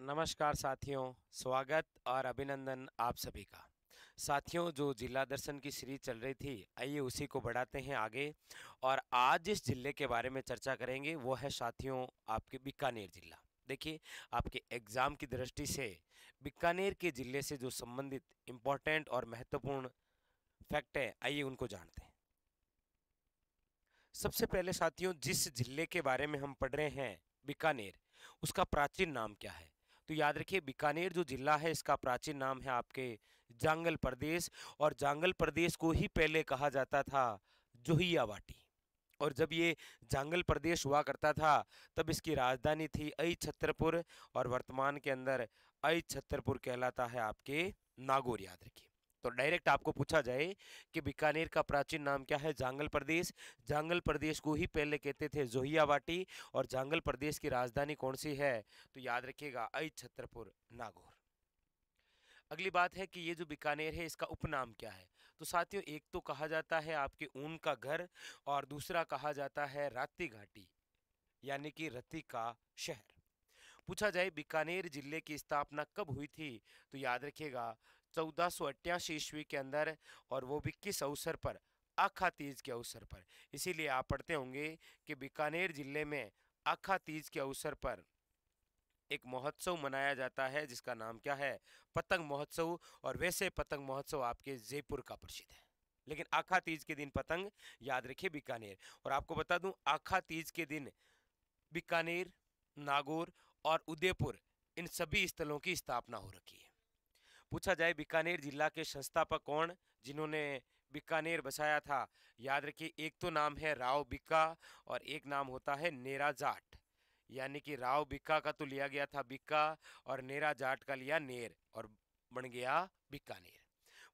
नमस्कार साथियों, स्वागत और अभिनंदन आप सभी का। साथियों, जो जिला दर्शन की सीरीज चल रही थी, आइए उसी को बढ़ाते हैं आगे। और आज जिस जिले के बारे में चर्चा करेंगे वो है साथियों आपके बीकानेर जिला। देखिए, आपके एग्जाम की दृष्टि से बीकानेर के जिले से जो संबंधित इम्पोर्टेंट और महत्वपूर्ण फैक्ट है, आइए उनको जानते हैं। सबसे पहले साथियों, जिस जिले के बारे में हम पढ़ रहे हैं बीकानेर, उसका प्राचीन नाम क्या है? तो याद रखिए, बीकानेर जो जिला है इसका प्राचीन नाम है आपके जांगल प्रदेश। और जांगल प्रदेश को ही पहले कहा जाता था जोहियावाटी। और जब ये जांगल प्रदेश हुआ करता था तब इसकी राजधानी थी अई छतरपुर। और वर्तमान के अंदर अई छतरपुर कहलाता है आपके नागौर। याद रखिए, तो डायरेक्ट आपको पूछा जाए कि बीकानेर का प्राचीन नाम क्या है? जांगल प्रदेश। जांगल प्रदेश को ही पहले कहते थे जोहियावाटी। और जांगल प्रदेश की राजधानी कौन सी है? तो याद रखिएगा अई छतरपुर नागौर। अगली बात है कि ये जो बीकानेर है इसका उपनाम क्या है? तो साथियों, एक तो कहा जाता है आपके ऊन का घर, और दूसरा कहा जाता है राती घाटी, यानी कि रति का शहर। पूछा जाए बीकानेर जिले की स्थापना कब हुई थी? तो याद रखिएगा 1488 ईस्वी के अंदर, और वो भी किस अवसर पर? आखा तीज के अवसर पर। इसीलिए आप पढ़ते होंगे कि बीकानेर जिले में आखा तीज के अवसर पर एक महोत्सव मनाया जाता है जिसका नाम क्या है? पतंग महोत्सव। और वैसे पतंग महोत्सव आपके जयपुर का प्रसिद्ध है, लेकिन आखा तीज के दिन पतंग, याद रखिए बीकानेर। और आपको बता दूं, आखा तीज के दिन बीकानेर, नागौर और उदयपुर, इन सभी स्थलों की स्थापना हो रखी है। पूछा जाए बीकानेर जिला के संस्थापक कौन, जिन्होंने बीकानेर बसाया था? याद रखिए, एक तो नाम है राव बिक्का, और एक नाम होता है नेरा जाट। यानी कि राव बिक्का का तो लिया गया था बिक्का, और नेरा जाट का लिया नेर, और बन गया बीकानेर।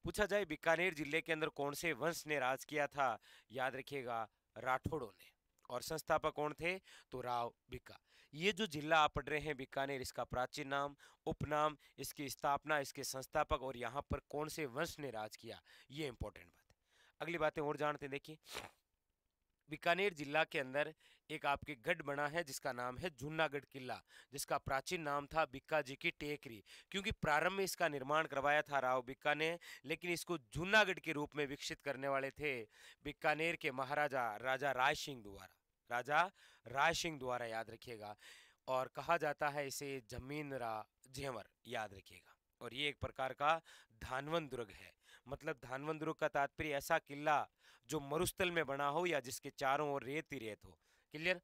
पूछा जाए बीकानेर जिले के अंदर कौन से वंश ने राज किया था? याद रखिएगा राठौड़ों ने। और संस्थापक कौन थे? तो राव बिक्का। ये जो जिला आप पढ़ रहे हैं बीकानेर, इसका प्राचीन नाम, उपनाम, इसकी स्थापना, इसके संस्थापक, और यहाँ पर कौन से वंश ने राज किया, ये इंपॉर्टेंट बात है। अगली बातें और जानते हैं। देखिए, बीकानेर जिला के अंदर एक आपके गढ़ बना है जिसका नाम है जूनागढ़ किला, जिसका प्राचीन नाम था बिक्का जी की टेकरी। क्योंकि प्रारंभ में इसका निर्माण करवाया था राव बिक्का ने, लेकिन इसको जूनागढ़ के रूप में विकसित करने वाले थे बीकानेर के महाराजा राजा राय सिंह द्वारा। राजा राय सिंह द्वारा, याद रखिएगा। और कहा जाता है इसे जमीन रा जेवर, याद रखिएगा। और ये एक प्रकार का धानवन दुर्ग है। मतलब धानवन दुर्ग का तात्पर्य ऐसा किला जो मरुस्थल में बना हो या जिसके चारों ओर रेत ही रेत हो। क्लियर?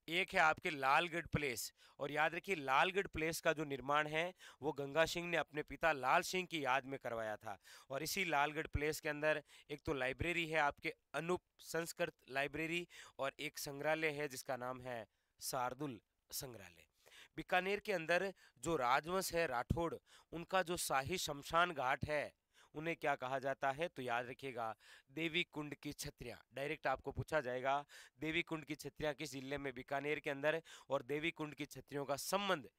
एक है आपके लालगढ़ प्लेस। और याद रखिए, लालगढ़ प्लेस का जो निर्माण है वो गंगा सिंह ने अपने पिता लाल सिंह की याद में करवाया था। और इसी लालगढ़ प्लेस के अंदर एक तो लाइब्रेरी है आपके अनूप संस्कृत लाइब्रेरी, और एक संग्रहालय है जिसका नाम है शार्दुल संग्रहालय। बीकानेर के अंदर जो राजवंश है राठौड़, उनका जो शाही शमशान घाट है, उन्हें क्या कहा जाता है? तो याद रखिएगा देवी कुंड की छत्रियां। डायरेक्ट आपको पूछा जाएगा देवी कुंड की छत्रियां किस जिले में? बीकानेर के अंदर। और देवी कुंड की छत्रियों का संबंध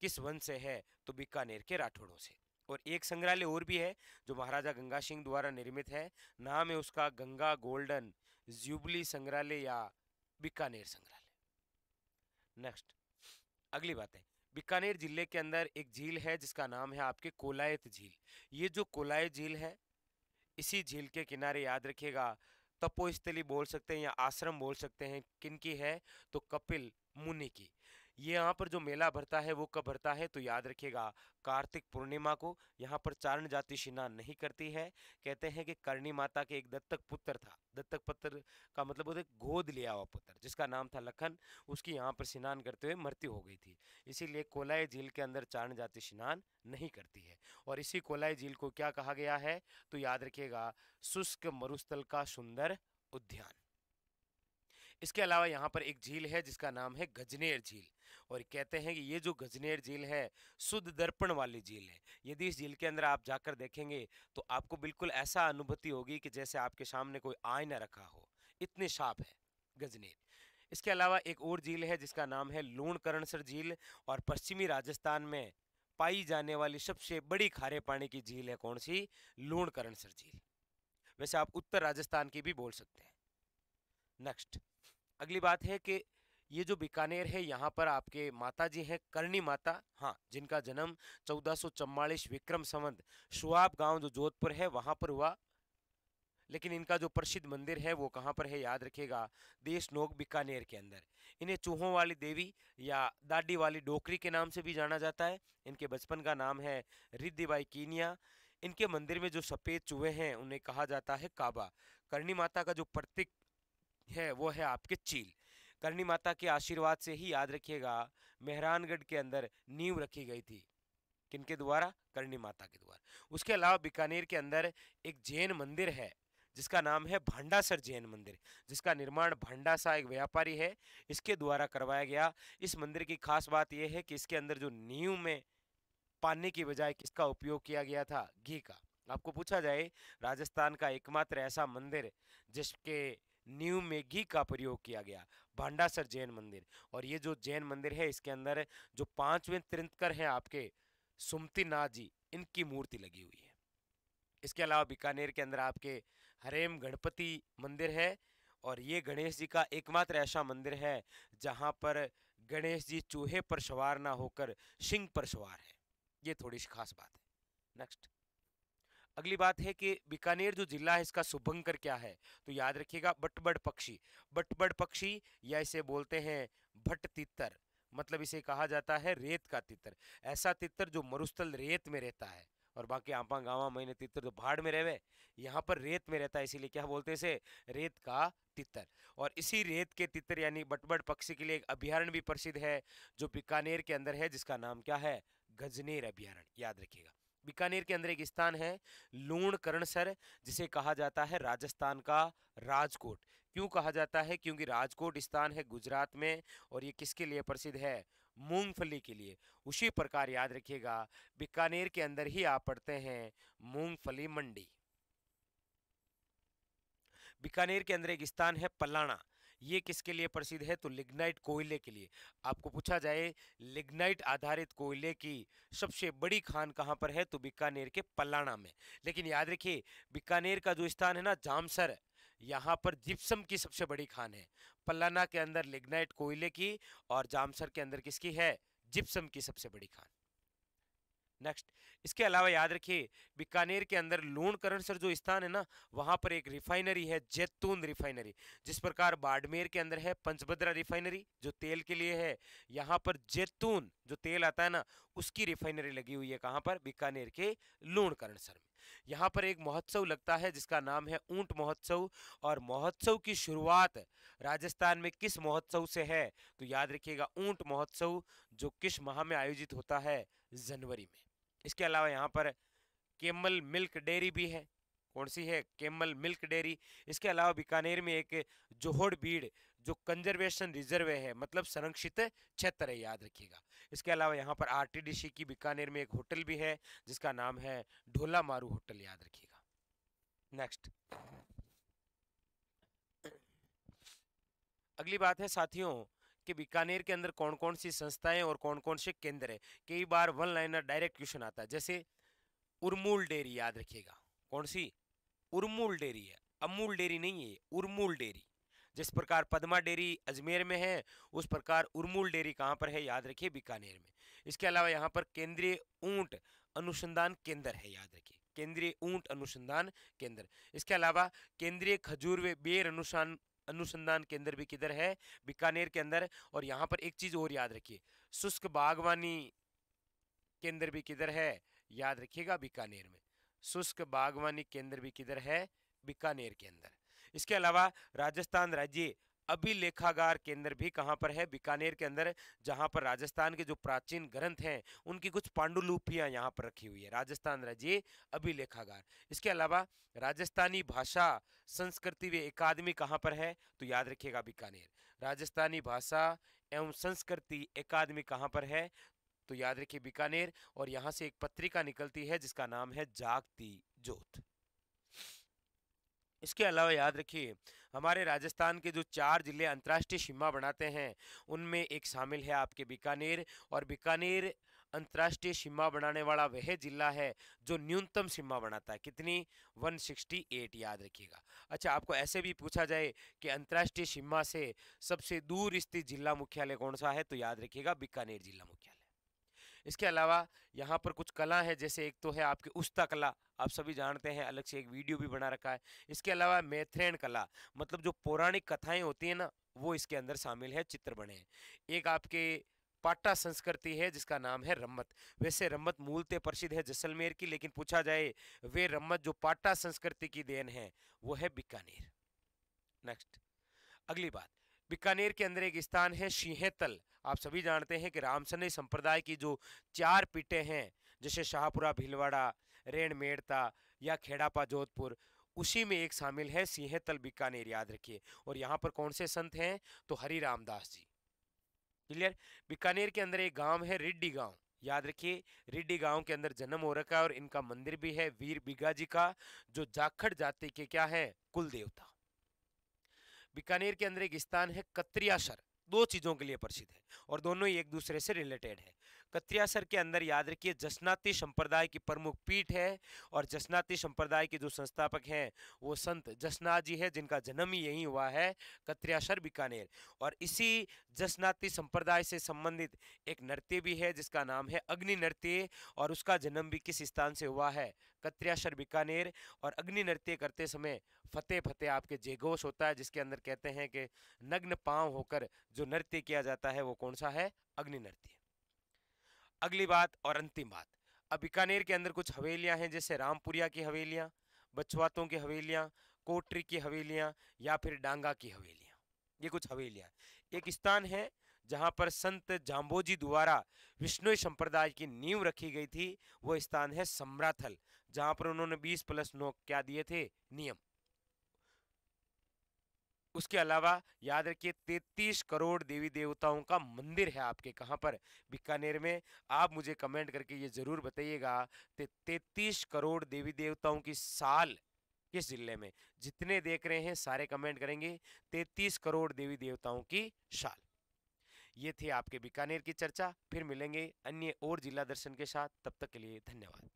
किस वंश से है? तो बीकानेर के राठौड़ों से। और एक संग्रहालय और भी है जो महाराजा गंगा सिंह द्वारा निर्मित है, नाम है उसका गंगा गोल्डन जुबली संग्रहालय या बीकानेर संग्रहालय। नेक्स्ट, अगली बात है, बीकानेर जिले के अंदर एक झील है जिसका नाम है आपके कोलायत झील। ये जो कोलायत झील है, इसी झील के किनारे, याद रखिएगा, तपोस्थली बोल सकते हैं या आश्रम बोल सकते हैं। किनकी है? तो कपिल मुनि की। ये यहाँ पर जो मेला भरता है वो कब भरता है? तो याद रखिएगा कार्तिक पूर्णिमा को। यहाँ पर चारण जाति स्नान नहीं करती है। कहते हैं कि करणी माता के एक दत्तक पुत्र था। दत्तक पुत्र का मतलब होता है गोद लिया हुआ पुत्र, जिसका नाम था लखन। उसकी यहाँ पर स्नान करते हुए मृत्यु हो गई थी। इसीलिए कोलाई झील के अंदर चारण जाति स्नान नहीं करती है। और इसी कोलाई झील को क्या कहा गया है? तो याद रखिएगा शुष्क मरुस्थल का सुंदर उद्यान। इसके अलावा यहाँ पर एक झील है जिसका नाम है गजनेर झील। और कहते हैं कि ये जो गजनेर झील है शुद्ध दर्पण वाली झील है। यदि इस झील के अंदर आप जाकर देखेंगे तो आपको बिल्कुल ऐसा अनुभूति होगी कि जैसे आपके सामने कोई आईना रखा हो, इतनी साफ है गजनेर। इसके अलावा एक और झील है जिसका नाम है लूणकरणसर झील। और पश्चिमी राजस्थान में पाई जाने वाली सबसे बड़ी खारे पानी की झील है कौन सी? लूणकरणसर झील। वैसे आप उत्तर राजस्थान की भी बोल सकते हैं। नेक्स्ट, अगली बात है कि ये जो बीकानेर है यहाँ पर आपके माता जी हैं करणी माता, हाँ, जिनका जन्म 1444 विक्रम संवत शुआब गांव जो जोधपुर है वहां पर हुआ। लेकिन इनका जो प्रसिद्ध मंदिर है वो कहाँ पर है, याद रखिएगा, देशनोक बीकानेर के अंदर। इन्हें चूहों वाली देवी या दाढ़ी वाली डोकरी के नाम से भी जाना जाता है। इनके बचपन का नाम है रिद्धिबाई कीनिया। इनके मंदिर में जो सफेद चूहे हैं उन्हें कहा जाता है काबा। करणी माता का जो प्रतीक है वो है आपके चील। करणी माता के आशीर्वाद से ही, याद रखिएगा, मेहरानगढ़ के अंदर नींव रखी गई थी। किनके द्वारा? करणी माता के द्वारा। उसके अलावा बीकानेर के अंदर एक जैन मंदिर है जिसका नाम है भांडासर जैन मंदिर, जिसका निर्माण भांडासा एक व्यापारी है इसके द्वारा करवाया गया। इस मंदिर की खास बात यह है कि इसके अंदर जो नींव में पानी की बजाय किसका उपयोग किया गया था? घी का। आपको पूछा जाए राजस्थान का एकमात्र ऐसा मंदिर जिसके नींव में घी का प्रयोग किया गया, भांडासर जैन मंदिर। और ये जो जैन मंदिर है इसके अंदर जो पांचवें तीर्थंकर हैं आपके सुमतिनाथ जी, इनकी मूर्ति लगी हुई है। इसके अलावा बीकानेर के अंदर आपके हरेम गणपति मंदिर है और ये गणेश जी का एकमात्र ऐसा मंदिर है जहां पर गणेश जी चूहे पर सवार ना होकर सिंह पर सवार है। ये थोड़ी सी खास बात है। नेक्स्ट, अगली बात है कि बीकानेर जो जिला है इसका शुभंकर क्या है? तो याद रखिएगा, बटबड़ पक्षी। बटबड़ पक्षी या इसे बोलते हैं भट्ट तितर, मतलब इसे कहा जाता है रेत का तितर। ऐसा तितर जो मरुस्थल रेत में रहता है, और बाकी आपा गाँव मैंने तितर तो भाड़ में रहे, यहाँ पर रेत में रहता है, इसीलिए क्या बोलते हैं इसे? रेत का तितर। और इसी रेत के तितर यानी बटबड़ पक्षी के लिए एक अभ्यारण्य भी प्रसिद्ध है जो बीकानेर के अंदर है, जिसका नाम क्या है? गजनेर अभ्यारण्य, याद रखिएगा। बीकानेर के अंदर एक स्थान है लूणकरणसर, जिसे कहा जाता है राजस्थान का राजकोट। क्यों कहा जाता है? क्योंकि राजकोट स्थान है गुजरात में और ये किसके लिए प्रसिद्ध है? मूंगफली के लिए। उसी प्रकार याद रखिएगा बीकानेर के अंदर ही आप पढ़ते हैं मूंगफली मंडी। बीकानेर के अंदर एक स्थान है पलाना, ये किसके लिए प्रसिद्ध है? तो लिग्नाइट कोयले के लिए। आपको पूछा जाए लिग्नाइट आधारित कोयले की सबसे बड़ी खान कहाँ पर है? तो बीकानेर के पलाना में। लेकिन याद रखिए बीकानेर का जो स्थान है ना जामसर, यहाँ पर जिप्सम की सबसे बड़ी खान है। पलाना के अंदर लिग्नाइट कोयले की और जामसर के अंदर किसकी है? जिप्सम की सबसे बड़ी खान। नेक्स्ट, इसके अलावा याद रखिए बीकानेर के अंदर लूणकरणसर जो स्थान है ना, वहां पर एक रिफाइनरी है, जैतून रिफाइनरी। जिस प्रकार बाड़मेर के अंदर है पंचभद्रा रिफाइनरी जो तेल के लिए है, यहाँ पर जैतून जो तेल आता है ना उसकी रिफाइनरी लगी हुई है। कहाँ पर? बीकानेर के लूणकरणसर में। यहाँ पर एक महोत्सव लगता है जिसका नाम है ऊंट महोत्सव। और महोत्सव की शुरुआत राजस्थान में किस महोत्सव से है? तो याद रखिएगा ऊंट महोत्सव, जो किस माह में आयोजित होता है? जनवरी में। इसके अलावा यहाँ पर केमल मिल्क डेयरी भी है। कौन सी है? Camel milk dairy. इसके अलावा बीकानेर में एक जोहड़ बीड़ जो कंजर्वेशन रिजर्व है, मतलब संरक्षित क्षेत्र है, याद रखिएगा। इसके अलावा यहाँ पर आरटीडीसी की बीकानेर में एक होटल भी है जिसका नाम है ढोला मारू होटल, याद रखिएगा। नेक्स्ट, अगली बात है साथियों कि बीकानेर के अंदर कौन कौन सी संस्थाएं और कौन कौन से केंद्र है। कई बार वन लाइनर डायरेक्ट क्वेश्चन आता है, जैसे उर्मूल डेयरी, याद रखिएगा। कौन सी? उर्मूल डेयरी है, अमूल डेयरी नहीं है, उर्मूल डेयरी। जिस प्रकार पद्मा डेयरी अजमेर में है उस प्रकार उर्मूल डेयरी कहाँ पर है? याद रखिए बीकानेर में। इसके अलावा यहाँ पर केंद्रीय ऊंट अनुसंधान केंद्र है, याद रखिए, केंद्रीय ऊंट अनुसंधान केंद्र। इसके अलावा केंद्रीय खजूर व बेर अनुसंधान केंद्र भी किधर है? बीकानेर के अंदर। और यहाँ पर एक चीज और याद रखिए, शुष्क बागवानी केंद्र भी किधर है? याद रखिएगा बीकानेर में। शुष्क बागवानी केंद्र भी किधर है? बीकानेर के अंदर। इसके अलावा राजस्थान राज्य अभिलेखागार केंद्र भी कहाँ पर है? बीकानेर के अंदर, जहाँ पर राजस्थान के जो प्राचीन ग्रंथ हैं उनकी कुछ पांडुलिपियां यहाँ पर रखी हुई है, राजस्थान राज्य अभिलेखागार। इसके अलावा राजस्थानी भाषा संस्कृति व अकादमी कहाँ पर है? तो याद रखिएगा बीकानेर। राजस्थानी भाषा एवं संस्कृति अकादमी कहाँ पर है? तो याद रखिए बीकानेर। और यहाँ से एक पत्रिका निकलती है जिसका नाम है जागती ज्योत। इसके अलावा याद रखिए हमारे राजस्थान के जो 4 जिले अंतर्राष्ट्रीय सीमा बनाते हैं उनमें एक शामिल है आपके बीकानेर। और बीकानेर अंतर्राष्ट्रीय सीमा बनाने वाला वह जिला है जो न्यूनतम सीमा बनाता है। कितनी? 168, याद रखिएगा। अच्छा, आपको ऐसे भी पूछा जाए कि अंतर्राष्ट्रीय सीमा से सबसे दूर स्थित जिला मुख्यालय कौन सा है, तो याद रखिएगा बीकानेर जिला मुख्यालय। इसके अलावा यहाँ पर कुछ कला है, जैसे एक तो है आपकी उस्ता कला, आप सभी जानते हैं, अलग से एक वीडियो भी बना रखा है। इसके अलावा मैथ्रेन कला, मतलब जो पौराणिक कथाएं होती है ना, वो इसके अंदर शामिल है, चित्र बने हैं। एक आपके पाटा संस्कृति है जिसका नाम है रम्मत। वैसे रम्मत मूलतः प्रसिद्ध है जैसलमेर की, लेकिन पूछा जाए वे रम्मत जो पाटा संस्कृति की देन है वो है बीकानेर। नेक्स्ट, अगली बात, बीकानेर के अंदर एक स्थान है सिंहेतल। आप सभी जानते हैं कि रामसनई संप्रदाय की जो 4 पीठें हैं, जैसे शाहपुरा भीलवाड़ा, रेण मेड़ता या खेड़ापा जोधपुर, उसी में एक शामिल है सिंहेतल बीकानेर, याद रखिए। और यहाँ पर कौन से संत हैं, तो हरि रामदास जी। क्लियर। बीकानेर के अंदर एक गांव है रिड्डी गांव, याद रखिए, रिड्डी गांव के अंदर जन्म हो रखा है और इनका मंदिर भी है वीर बिगा जी का, जो जाखड़ जाति के क्या है, कुल देवता। बीकानेर के अंदर एक स्थान है कत्रियासर, 2 चीजों के लिए प्रसिद्ध है और दोनों ही एक दूसरे से रिलेटेड है। कत्रियासर के अंदर याद रखिए जसनाती संप्रदाय की प्रमुख पीठ है और जसनाती संप्रदाय के जो संस्थापक हैं वो संत जसनाथ जी है, जिनका जन्म ही यही हुआ है, कत्रियासर बीकानेर। और इसी जसनाती संप्रदाय से संबंधित एक नृत्य भी है जिसका नाम है अग्नि नृत्य, और उसका जन्म भी किस स्थान से हुआ है, कत्रियासर बीकानेर। और अग्नि नृत्य करते समय फतेह फतेह आपके जयघोष होता है, जिसके अंदर कहते हैं कि नग्न पांव होकर जो नृत्य किया जाता है वो कौन सा है, अग्नि नृत्य। अगली बात और अंतिम बात, अब बीकानेर के अंदर कुछ हवेलियां हैं, जैसे रामपुरिया की हवेलियां, बछवातों की हवेलियां, कोटरी की हवेलियां या फिर डांगा की हवेलियां, ये कुछ हवेलियां। एक स्थान है जहां पर संत जाम्बोजी द्वारा विष्णु संप्रदाय की नींव रखी गई थी, वो स्थान है सम्राथल, जहां पर उन्होंने 20+9 क्या दिए थे, नियम। उसके अलावा याद रखिए 33 करोड़ देवी देवताओं का मंदिर है आपके कहां पर, बीकानेर में। आप मुझे कमेंट करके ये जरूर बताइएगा 33 करोड़ देवी देवताओं की साल किस जिले में, जितने देख रहे हैं सारे कमेंट करेंगे 33 करोड़ देवी देवताओं की साल। ये थी आपके बीकानेर की चर्चा, फिर मिलेंगे अन्य और जिला दर्शन के साथ, तब तक के लिए धन्यवाद।